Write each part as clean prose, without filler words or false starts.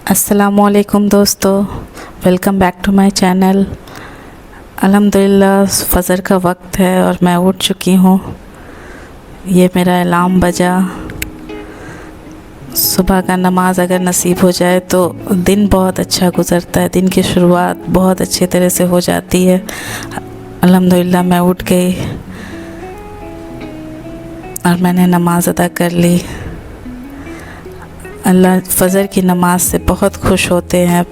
अस्सलामुअलैकुम दोस्तों, welcome back to my channel. अल्हम्दुलिल्लाह फ़जर का वक्त है और मैं उठ चुकी हूँ। ये मेरा अलार्म बजा। सुबह का नमाज अगर नसीब हो जाए तो दिन बहुत अच्छा गुज़रता है, दिन की शुरुआत बहुत अच्छी तरह से हो जाती है। अल्हम्दुलिल्लाह मैं उठ गई और मैंने नमाज़ अदा कर ली। अल्लाह फ़जर की नमाज से बहुत खुश होते हैं।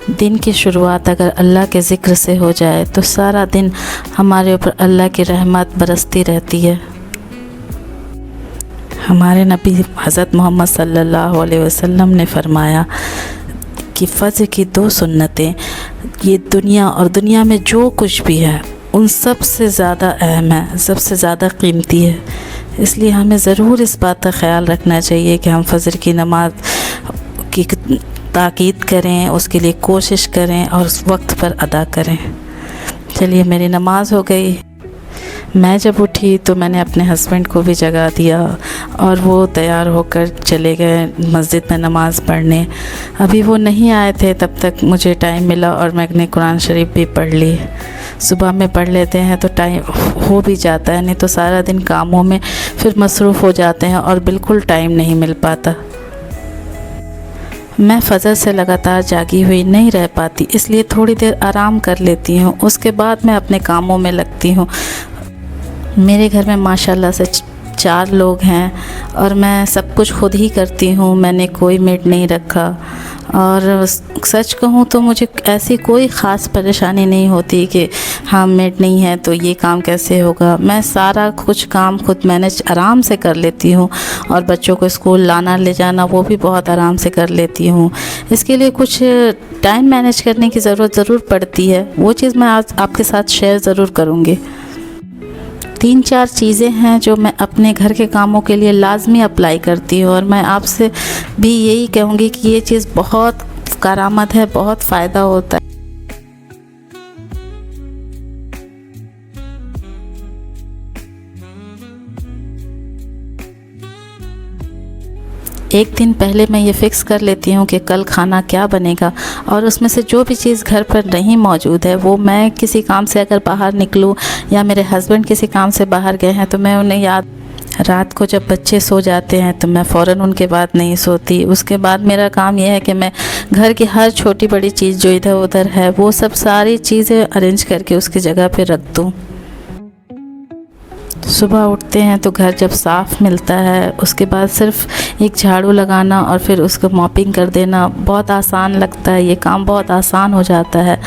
दिन की शुरुआत अगर अल्लाह के ज़िक्र से हो जाए तो सारा दिन हमारे ऊपर अल्लाह की रहमत बरसती रहती है। हमारे नबी हज़रत मोहम्मद सल्लल्लाहु अलैहि वसल्लम ने फरमाया कि फ़जर की 2 सुन्नतें ये दुनिया और दुनिया में जो कुछ भी है उन सब से ज़्यादा अहम है, सबसे ज़्यादा कीमती है। इसलिए हमें ज़रूर इस बात का ख़याल रखना चाहिए कि हम फ़जर की नमाज की ताकीद करें, उसके लिए कोशिश करें और उस वक्त पर अदा करें। चलिए, मेरी नमाज़ हो गई। मैं जब उठी तो मैंने अपने हस्बैंड को भी जगा दिया और वो तैयार होकर चले गए मस्जिद में नमाज़ पढ़ने। अभी वो नहीं आए थे, तब तक मुझे टाइम मिला और मैंने कुरान शरीफ भी पढ़ ली। सुबह में पढ़ लेते हैं तो टाइम हो भी जाता है, नहीं तो सारा दिन कामों में फिर मसरूफ़ हो जाते हैं और बिल्कुल टाइम नहीं मिल पाता। मैं फ़जर से लगातार जागी हुई नहीं रह पाती, इसलिए थोड़ी देर आराम कर लेती हूँ। उसके बाद मैं अपने कामों में लगती हूँ। मेरे घर में माशाल्लाह से 4 लोग हैं और मैं सब कुछ खुद ही करती हूँ। मैंने कोई मेड नहीं रखा और सच कहूँ तो मुझे ऐसी कोई ख़ास परेशानी नहीं होती कि हाँ मेड नहीं है तो ये काम कैसे होगा। मैं सारा कुछ काम खुद मैनेज आराम से कर लेती हूँ और बच्चों को स्कूल लाना ले जाना वो भी बहुत आराम से कर लेती हूँ। इसके लिए कुछ टाइम मैनेज करने की ज़रूरत ज़रूर पड़ती है। वो चीज़ मैं आज आपके साथ शेयर ज़रूर करूँगी। 3-4 चीज़ें हैं जो मैं अपने घर के कामों के लिए लाजमी अप्लाई करती हूँ और मैं आपसे भी यही कहूँगी कि ये चीज़ बहुत करामत है, बहुत फ़ायदा होता है। एक दिन पहले मैं ये फ़िक्स कर लेती हूँ कि कल खाना क्या बनेगा और उसमें से जो भी चीज़ घर पर नहीं मौजूद है वो मैं किसी काम से अगर बाहर निकलूँ या मेरे हस्बैंड किसी काम से बाहर गए हैं तो मैं उन्हें याद रात को जब बच्चे सो जाते हैं तो मैं फ़ौरन उनके बाद नहीं सोती। उसके बाद मेरा काम यह है कि मैं घर की हर छोटी बड़ी चीज़ जो इधर उधर है वो सब सारी चीज़ें अरेंज करके उसकी जगह पे रख दूँ। सुबह उठते हैं तो घर जब साफ़ मिलता है उसके बाद सिर्फ एक झाड़ू लगाना और फिर उसको मॉपिंग कर देना बहुत आसान लगता है। ये काम बहुत आसान हो जाता है।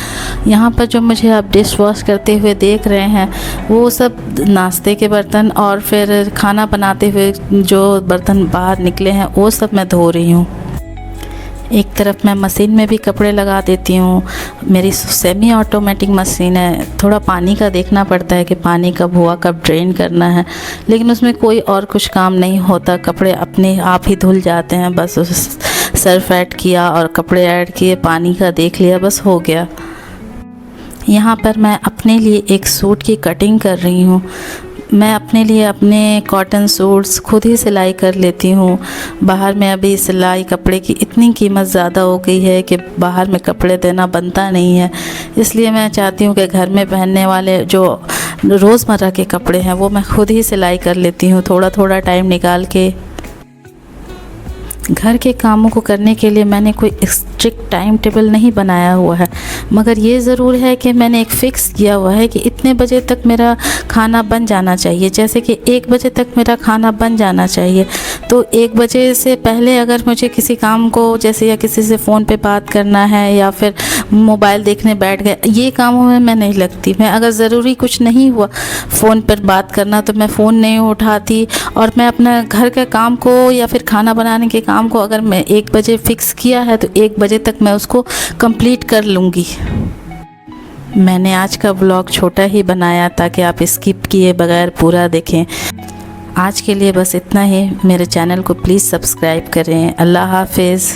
यहाँ पर जो मुझे आप डिश वॉश करते हुए देख रहे हैं वो सब नाश्ते के बर्तन और फिर खाना बनाते हुए जो बर्तन बाहर निकले हैं वो सब मैं धो रही हूँ। एक तरफ मैं मशीन में भी कपड़े लगा देती हूँ। मेरी सेमी ऑटोमेटिक मशीन है। थोड़ा पानी का देखना पड़ता है कि पानी कब हुआ, कब ड्रेन करना है, लेकिन उसमें कोई और कुछ काम नहीं होता। कपड़े अपने आप ही धुल जाते हैं। बस उस सर्फ ऐड किया और कपड़े ऐड किए, पानी का देख लिया, बस हो गया। यहाँ पर मैं अपने लिए एक सूट की कटिंग कर रही हूँ। मैं अपने लिए अपने कॉटन सूट्स खुद ही सिलाई कर लेती हूँ। बाहर में अभी सिलाई कपड़े की इतनी कीमत ज़्यादा हो गई है कि बाहर में कपड़े देना बनता नहीं है। इसलिए मैं चाहती हूँ कि घर में पहनने वाले जो रोज़मर्रा के कपड़े हैं वो मैं खुद ही सिलाई कर लेती हूँ, थोड़ा थोड़ा टाइम निकाल के। घर के कामों को करने के लिए मैंने कोई स्ट्रिक्ट टाइम टेबल नहीं बनाया हुआ है, मगर ये ज़रूर है कि मैंने एक फ़िक्स किया हुआ है कि इतने बजे तक मेरा खाना बन जाना चाहिए। जैसे कि 1 बजे तक मेरा खाना बन जाना चाहिए, तो 1 बजे से पहले अगर मुझे किसी काम को जैसे या किसी से फ़ोन पे बात करना है या फिर मोबाइल देखने बैठ गए, ये कामों में मैं नहीं लगती। मैं अगर ज़रूरी कुछ नहीं हुआ फ़ोन पर बात करना तो मैं फ़ोन नहीं उठाती और मैं अपना घर के काम को या फिर खाना बनाने के काम को अगर मैं 1 बजे फ़िक्स किया है तो 1 बजे तक मैं उसको कंप्लीट कर लूँगी। मैंने आज का व्लॉग छोटा ही बनाया ताकि आप स्किप किए बगैर पूरा देखें। आज के लिए बस इतना ही। मेरे चैनल को प्लीज़ सब्सक्राइब करें। अल्लाह हाफ़िज़।